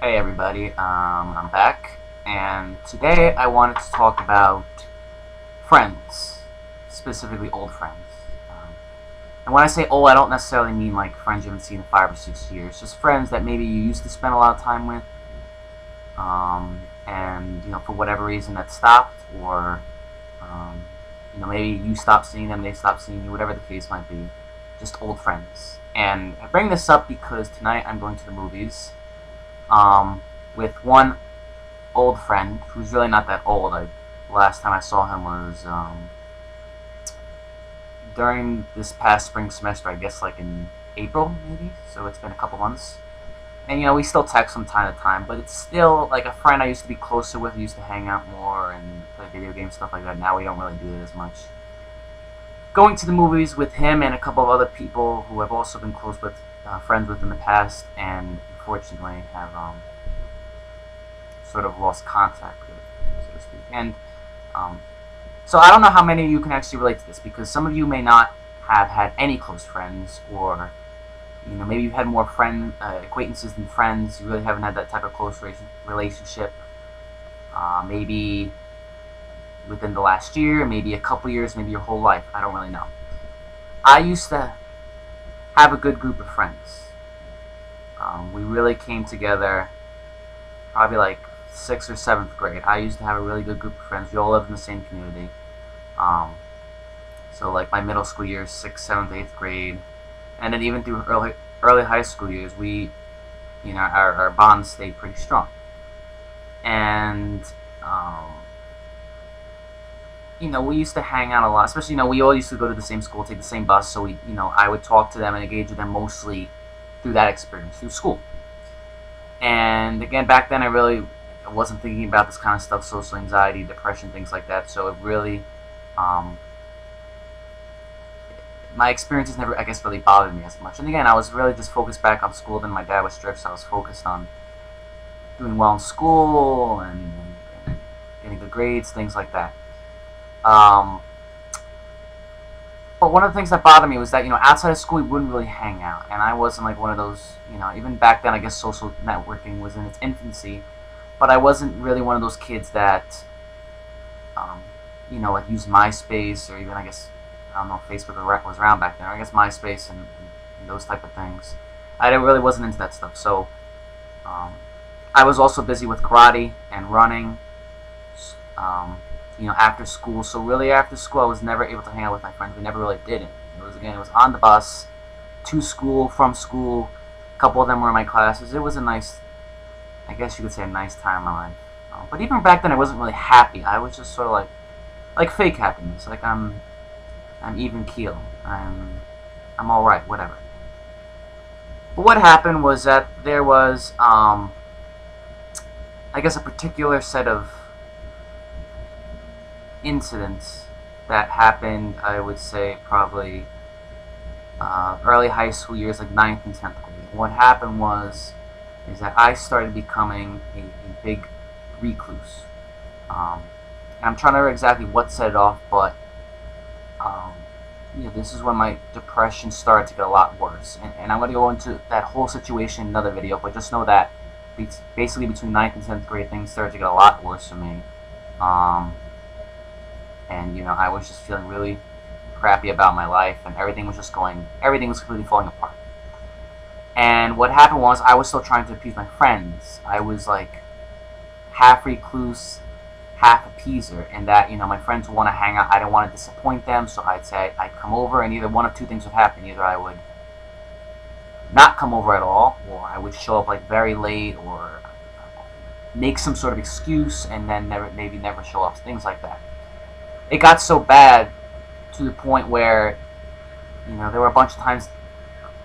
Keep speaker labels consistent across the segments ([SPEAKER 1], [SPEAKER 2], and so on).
[SPEAKER 1] Hey everybody, I'm back, and today I wanted to talk about friends, specifically old friends. And when I say old, I don't necessarily mean like friends you haven't seen in 5 or 6 years, just friends that maybe you used to spend a lot of time with, and for whatever reason that stopped, or maybe you stopped seeing them, they stopped seeing you, whatever the case might be, just old friends. And I bring this up because tonight I'm going to the movies with one old friend who's really not that old. Last time I saw him was during this past spring semester, I guess like in April maybe. So it's been a couple months, and we still text from time to time. But it's still like a friend I used to be closer with. We used to hang out more and play video games, stuff like that. Now we don't really do it as much. Going to the movies with him and a couple of other people who I've also been close with, friends with in the past, and unfortunately have sort of lost contact with, so to speak. And so I don't know how many of you can actually relate to this, because some of you may not have had any close friends, or maybe you've had more acquaintances than friends. You really haven't had that type of close relationship. Maybe within the last year, maybe a couple years, maybe your whole life. I don't really know. I used to have a good group of friends. We really came together probably like 6th or 7th grade. I used to have a really good group of friends. We all lived in the same community. So like my middle school years, 6th, 7th, 8th grade, and then even through early high school years, we, our bonds stayed pretty strong. And we used to hang out a lot. Especially, we all used to go to the same school, take the same bus. So I would talk to them and engage with them mostly through that experience, through school. And again, back then I wasn't thinking about this kind of stuff, social anxiety, depression, things like that. So it really, my experiences never, I guess, really bothered me as much. And again, I was really just focused back on school. Then my dad was strict, so I was focused on doing well in school and getting good grades, things like that. But one of the things that bothered me was that, outside of school, we wouldn't really hang out. And I wasn't like one of those, even back then, I guess social networking was in its infancy. But I wasn't really one of those kids that, like used MySpace, or even, I guess, I don't know if Facebook was around back then, or I guess MySpace and those type of things. I really wasn't into that stuff. So I was also busy with karate and running. After school. So really after school, I was never able to hang out with my friends. We never really did it. It was on the bus, to school, from school. A couple of them were in my classes. It was a nice, I guess you could say, a nice time in my life. But even back then, I wasn't really happy. I was just sort of like fake happiness. Like I'm even keel. I'm all right, whatever. But what happened was that there was, I guess, a particular set of incidents that happened, I would say, probably early high school years, like 9th and 10th grade. What happened is that I started becoming a big recluse. And I'm trying to remember exactly what set it off, but this is when my depression started to get a lot worse. And I'm going to go into that whole situation in another video, but just know that basically between 9th and 10th grade, things started to get a lot worse for me. And I was just feeling really crappy about my life, and everything was completely falling apart. And what happened was, I was still trying to appease my friends. I was like half recluse, half appeaser, in that my friends would want to hang out. I didn't want to disappoint them, so I'd say I'd come over, and either one of two things would happen. Either I would not come over at all, or I would show up like very late, or make some sort of excuse and then maybe never show up, things like that. It got so bad to the point where, there were a bunch of times.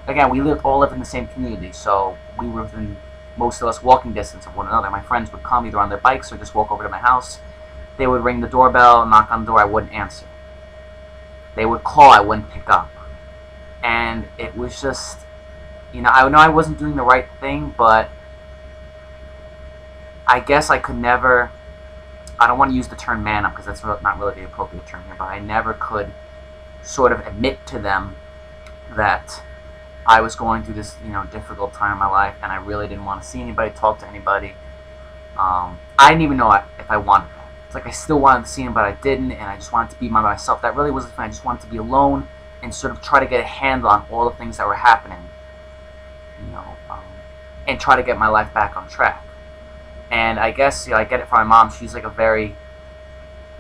[SPEAKER 1] Again, we all lived in the same community, so we were within, most of us, walking distance of one another. My friends would come either on their bikes or just walk over to my house. They would ring the doorbell, knock on the door, I wouldn't answer. They would call, I wouldn't pick up. And it was just, I know I wasn't doing the right thing, but I guess I could never, I don't want to use the term man up, because that's not really the appropriate term here, but I never could sort of admit to them that I was going through this, difficult time in my life, and I really didn't want to see anybody, talk to anybody. I didn't even know if I wanted that. It's like I still wanted to see him, but I didn't, and I just wanted to be by myself. That really wasn't fun. I just wanted to be alone and sort of try to get a handle on all the things that were happening, you know, um, and try to get my life back on track. And I guess, I get it from my mom. She's like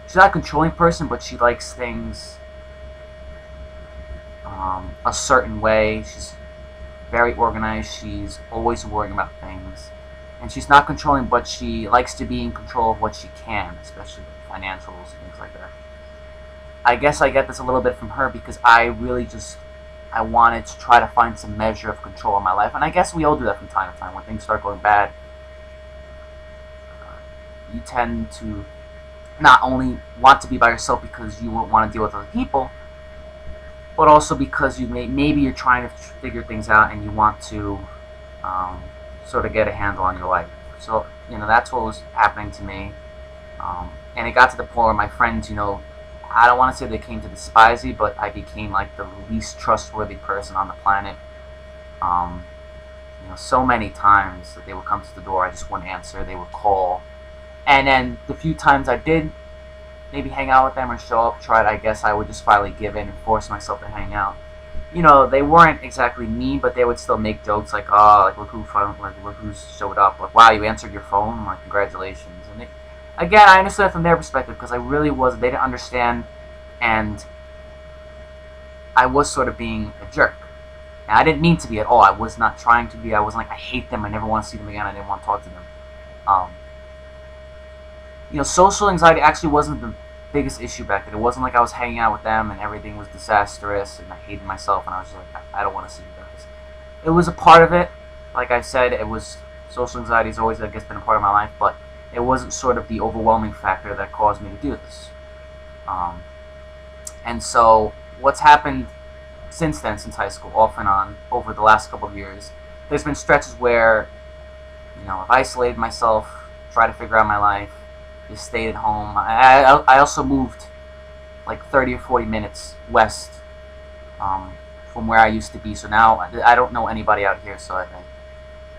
[SPEAKER 1] she's not a controlling person, but she likes things a certain way. She's very organized. She's always worrying about things. And she's not controlling, but she likes to be in control of what she can, especially with financials and things like that. I guess I get this a little bit from her because I wanted to try to find some measure of control in my life. And I guess we all do that from time to time. When things start going bad, you tend to not only want to be by yourself because you won't want to deal with other people, but also because maybe you're trying to figure things out and you want to sort of get a handle on your life. So, that's what was happening to me. And it got to the point where my friends, I don't want to say they came to despise me, but I became like the least trustworthy person on the planet. So many times that they would come to the door, I just wouldn't answer. They would call. And then the few times I did maybe hang out with them or show up, I guess I would just finally give in and force myself to hang out. They weren't exactly mean, but they would still make jokes like, "Oh, like look who showed up. Like, wow, you answered your phone. Like, congratulations." And again, I understood it from their perspective because I really was. They didn't understand, and I was sort of being a jerk. And I didn't mean to be at all. I was not trying to be. I wasn't like I hate them. I never want to see them again. I didn't want to talk to them. Social anxiety actually wasn't the biggest issue back then. It wasn't like I was hanging out with them and everything was disastrous and I hated myself and I was just like, I don't want to see you guys. It was a part of it. Like I said, social anxiety has always, I guess, been a part of my life, but it wasn't sort of the overwhelming factor that caused me to do this. And so what's happened since then, since high school, off and on, over the last couple of years, there's been stretches where, I've isolated myself, tried to figure out my life, just stayed at home. I also moved like 30 or 40 minutes west from where I used to be. So now I don't know anybody out here. So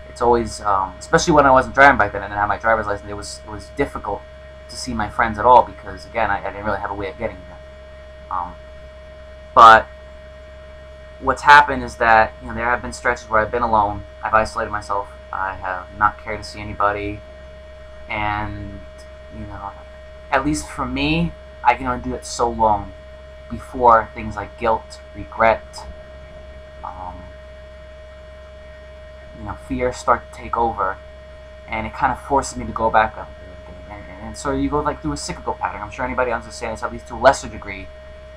[SPEAKER 1] it's always, especially when I wasn't driving back then and I didn't have my driver's license, it was difficult to see my friends at all because, again, I didn't really have a way of getting there. But what's happened is that there have been stretches where I've been alone. I've isolated myself. I have not cared to see anybody. And at least for me, I can only do it so long before things like guilt, regret, fear start to take over, and it kind of forces me to go back up there. And so you go like through a cyclical pattern. I'm sure anybody understands, at least to a lesser degree,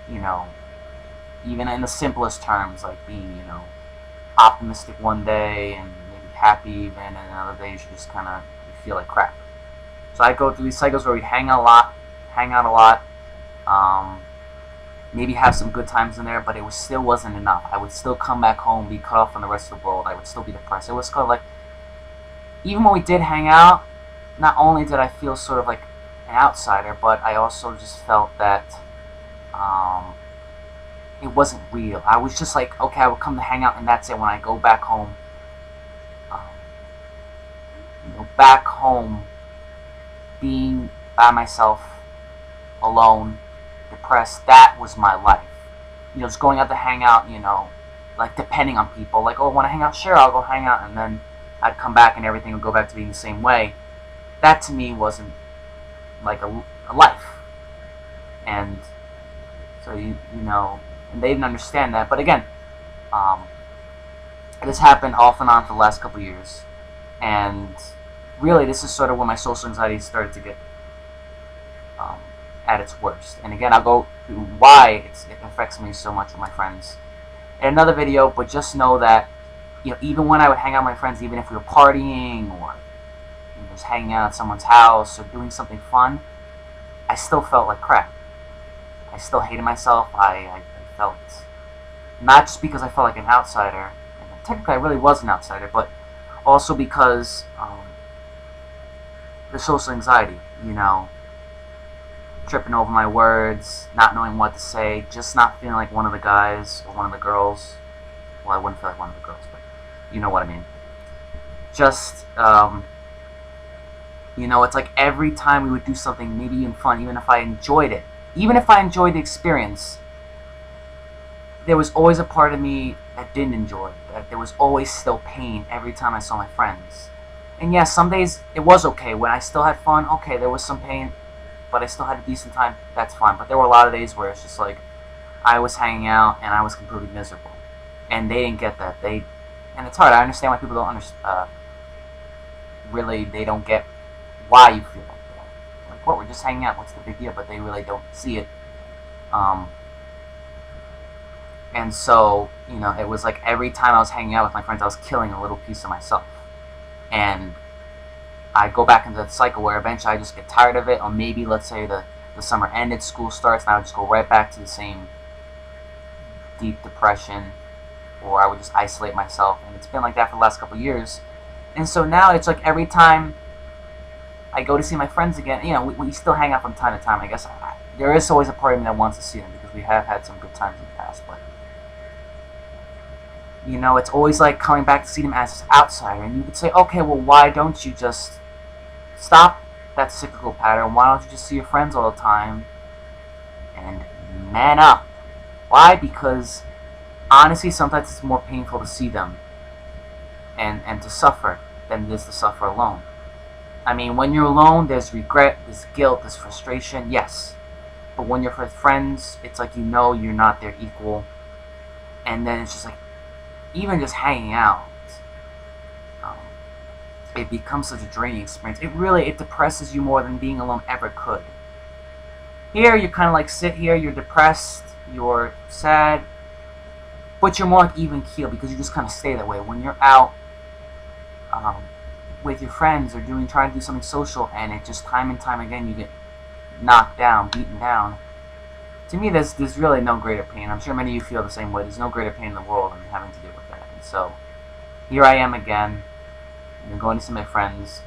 [SPEAKER 1] even in the simplest terms, like being, optimistic one day and maybe happy even, and other days you just kind of feel like crap. So I go through these cycles where we hang out a lot, maybe have some good times in there, but it still wasn't enough. I would still come back home, be cut off from the rest of the world. I would still be depressed. It was kind of like, even when we did hang out, not only did I feel sort of like an outsider, but I also just felt that it wasn't real. I was just like, okay, I would come to hang out and that's it. When I go back home, being by myself, alone, depressed, that was my life. Just going out to hang out, like depending on people. Like, oh, I want to hang out? Sure, I'll go hang out. And then I'd come back and everything would go back to being the same way. That to me wasn't like a life. And so, and they didn't understand that. But again, this happened off and on for the last couple of years. And really, this is sort of when my social anxiety started to get at its worst. And again, I'll go through why it affects me so much with my friends in another video. But just know that, even when I would hang out with my friends, even if we were partying or just hanging out at someone's house or doing something fun, I still felt like crap. I still hated myself. I felt, not just because I felt like an outsider, and technically I really was an outsider, but also because the social anxiety, tripping over my words, not knowing what to say, just not feeling like one of the guys or one of the girls. Well, I wouldn't feel like one of the girls, but you know what I mean. Just, it's like every time we would do something maybe even fun, even if I enjoyed it, even if I enjoyed the experience, there was always a part of me that didn't enjoy it. That there was always still pain every time I saw my friends. And yes, some days it was okay. When I still had fun, okay, there was some pain, but I still had a decent time, that's fine. But there were a lot of days where it's just like, I was hanging out and I was completely miserable. And they didn't get that. And it's hard. I understand why people don't really, they don't get why you feel like that. Like, what, we're just hanging out, what's the big deal? But they really don't see it. And so, it was like every time I was hanging out with my friends, I was killing a little piece of myself. And I go back into that cycle where eventually I just get tired of it, or maybe, let's say, the summer ended, school starts, and I would just go right back to the same deep depression, or I would just isolate myself. And it's been like that for the last couple of years. And so now it's like every time I go to see my friends again, we still hang out from time to time. I guess there is always a part of me that wants to see them because we have had some good times in the past, but it's always like coming back to see them as an outsider. And you could say, okay, well, why don't you just stop that cyclical pattern? Why don't you just see your friends all the time and man up? Why? Because honestly, sometimes it's more painful to see them and to suffer than it is to suffer alone. I mean, when you're alone, there's regret, there's guilt, there's frustration, yes. But when you're with friends, it's like you're not their equal. And then it's just like, even just hanging out, it becomes such a draining experience. It depresses you more than being alone ever could. Here, you kind of like sit here, you're depressed, you're sad, but you're more like even keel because you just kind of stay that way. When you're out with your friends or trying to do something social, and it just time and time again you get knocked down, beaten down. To me, there's really no greater pain. I'm sure many of you feel the same way. There's no greater pain in the world than having to deal with that. And so, here I am again. I'm going to see my friends.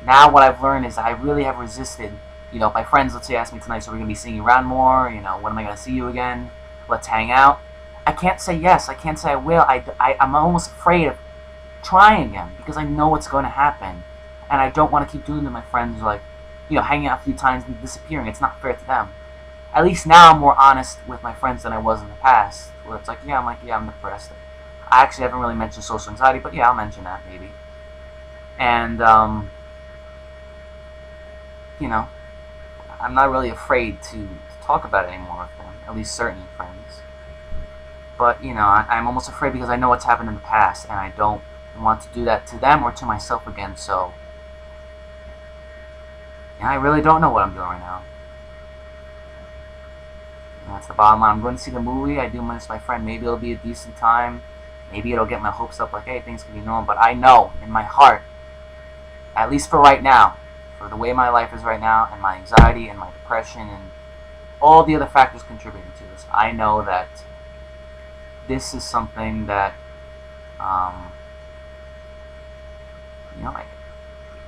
[SPEAKER 1] Now what I've learned is I really have resisted. If my friends, let's say, ask me tonight, so we're going to be seeing you around more, when am I going to see you again? Let's hang out. I can't say yes. I can't say I will. I'm almost afraid of trying again because I know what's going to happen. And I don't want to keep doing it to my friends, like, hanging out a few times and disappearing. It's not fair to them. At least now I'm more honest with my friends than I was in the past. Where it's like, I'm depressed. I actually haven't really mentioned social anxiety, but yeah, I'll mention that maybe. And, I'm not really afraid to talk about it anymore with them, at least certain friends. But, I'm almost afraid because I know what's happened in the past, and I don't want to do that to them or to myself again, so I really don't know what I'm doing right now. And that's the bottom line. I'm going to see the movie. I do miss my friend. Maybe it'll be a decent time. Maybe it'll get my hopes up, like, hey, things can be normal. But I know in my heart, at least for right now, for the way my life is right now, and my anxiety and my depression and all the other factors contributing to this, I know that this is something that,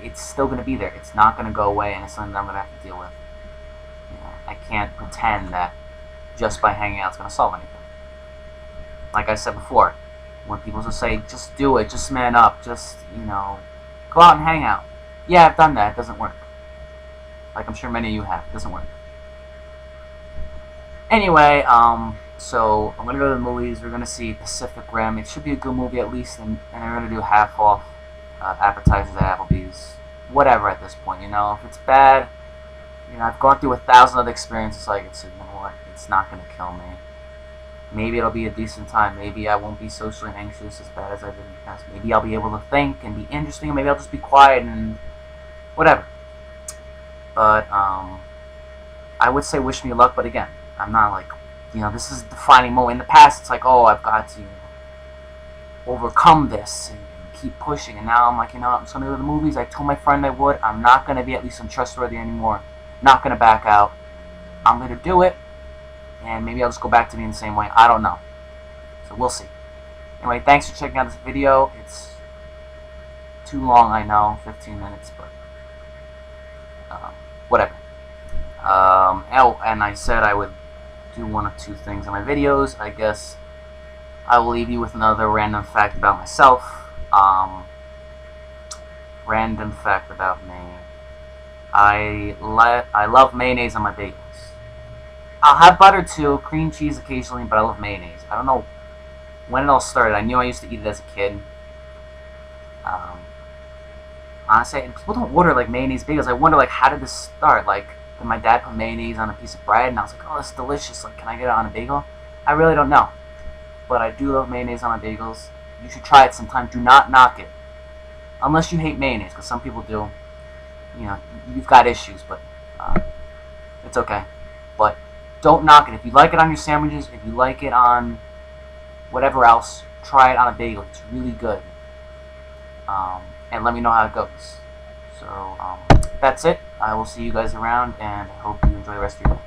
[SPEAKER 1] it's still going to be there. It's not going to go away, and it's something that I'm going to have to deal with. I can't pretend that just by hanging out is going to solve anything. Like I said before, when people just say, just do it, just man up, just, go out and hang out. Yeah, I've done that. It doesn't work. Like I'm sure many of you have. It doesn't work. Anyway, so I'm going to go to the movies. We're going to see Pacific Rim. It should be a good movie at least, and they're going to do half off appetizers at Applebee's. Whatever at this point, If it's bad, I've gone through 1,000 other experiences like it, so you know what? It's not going to kill me. Maybe it'll be a decent time. Maybe I won't be socially anxious as bad as I did in the past. Maybe I'll be able to think and be interesting. Or maybe I'll just be quiet and whatever. But I would say wish me luck. But again, I'm not like, this is the defining moment. In the past, it's like, oh, I've got to overcome this and keep pushing. And now I'm like, I'm just going to go to the movies. I told my friend I would. I'm not going to be at least untrustworthy anymore. Not going to back out. I'm going to do it. And maybe I'll just go back to being the same way. I don't know. So we'll see. Anyway, thanks for checking out this video. It's too long, I know. 15 minutes, but whatever. And I said I would do one of two things in my videos. I guess I will leave you with another random fact about myself. Random fact about me. I love mayonnaise on my bagels. I'll have butter too, cream cheese occasionally, but I love mayonnaise. I don't know when it all started. I knew I used to eat it as a kid. Um, Honestly, and people don't order like mayonnaise bagels. I wonder like how did this start? Like, did my dad put mayonnaise on a piece of bread, and I was like, oh, that's delicious. Like, can I get it on a bagel? I really don't know, but I do love mayonnaise on my bagels. You should try it sometime. Do not knock it, unless you hate mayonnaise, because some people do. You know, you've got issues, but it's okay. But don't knock it. If you like it on your sandwiches, if you like it on whatever else, try it on a bagel. It's really good. And let me know how it goes. So that's it. I will see you guys around, and I hope you enjoy the rest of your day.